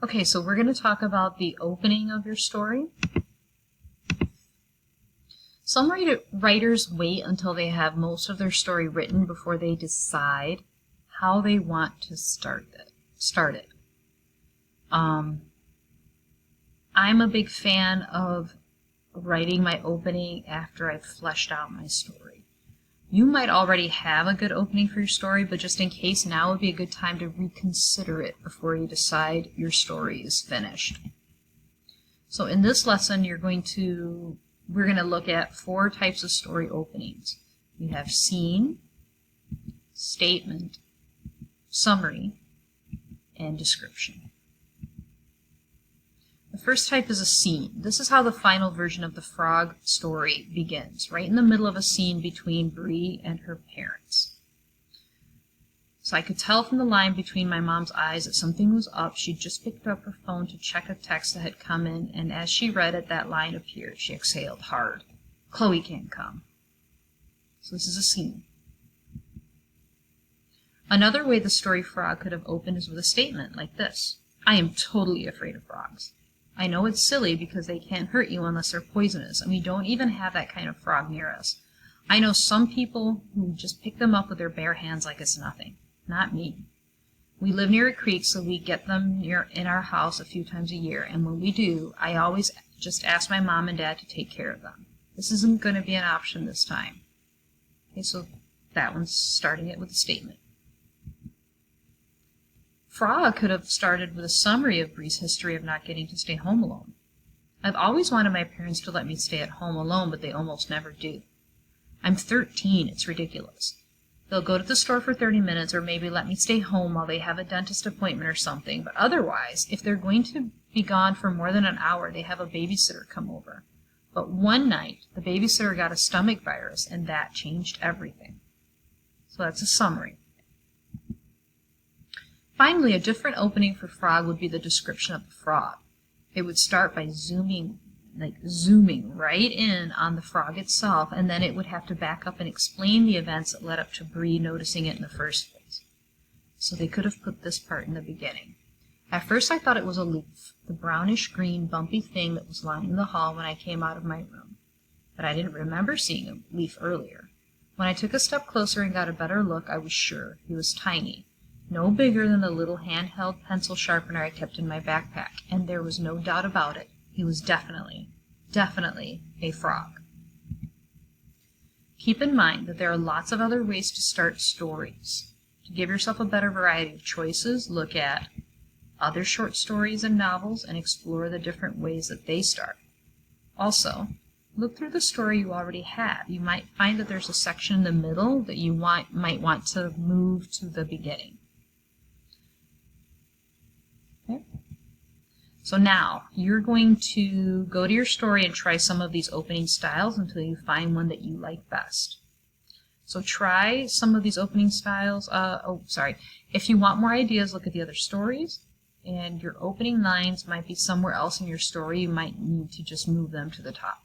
Okay, so we're going to talk about the opening of your story. Some writers wait until they have most of their story written before they decide how they want to start it. I'm a big fan of writing my opening after I've fleshed out my story. You might already have a good opening for your story, but just in case, now would be a good time to reconsider it before you decide your story is finished. So in this lesson, we're going to look at 4 types of story openings. We have scene, statement, summary, and description. The first type is a scene. This is how the final version of the frog story begins, right in the middle of a scene between Bree and her parents. So I could tell from the line between my mom's eyes that something was up. She'd just picked up her phone to check a text that had come in, and as she read it, that line appeared. She exhaled hard. Chloe can't come. So this is a scene. Another way the story Frog could have opened is with a statement like this. I am totally afraid of frogs. I know it's silly because they can't hurt you unless they're poisonous, and we don't even have that kind of frog near us. I know some people who just pick them up with their bare hands like it's nothing. Not me. We live near a creek, so we get them in our house a few times a year, and when we do, I always just ask my mom and dad to take care of them. This isn't going to be an option this time. Okay, so that one's starting it with a statement. Frog could have started with a summary of Bree's history of not getting to stay home alone. I've always wanted my parents to let me stay at home alone, but they almost never do. I'm 13, it's ridiculous. They'll go to the store for 30 minutes or maybe let me stay home while they have a dentist appointment or something, but otherwise, if they're going to be gone for more than an hour, they have a babysitter come over. But one night, the babysitter got a stomach virus, and that changed everything. So that's a summary. Finally, a different opening for Frog would be the description of the frog. It would start by zooming right in on the frog itself, and then it would have to back up and explain the events that led up to Bree noticing it in the first place. So they could have put this part in the beginning. At first I thought it was a leaf, the brownish-green bumpy thing that was lying in the hall when I came out of my room. But I didn't remember seeing a leaf earlier. When I took a step closer and got a better look, I was sure. He was tiny. No bigger than the little handheld pencil sharpener I kept in my backpack, and there was no doubt about it. He was definitely a frog. Keep in mind that there are lots of other ways to start stories. To give yourself a better variety of choices, look at other short stories and novels and explore the different ways that they start. Also, look through the story you already have. You might find that there's a section in the middle that you might want to move to the beginning. Okay. So now, you're going to go to your story and try some of these opening styles until you find one that you like best. So try some of these opening styles. If you want more ideas, look at the other stories. And your opening lines might be somewhere else in your story. You might need to just move them to the top.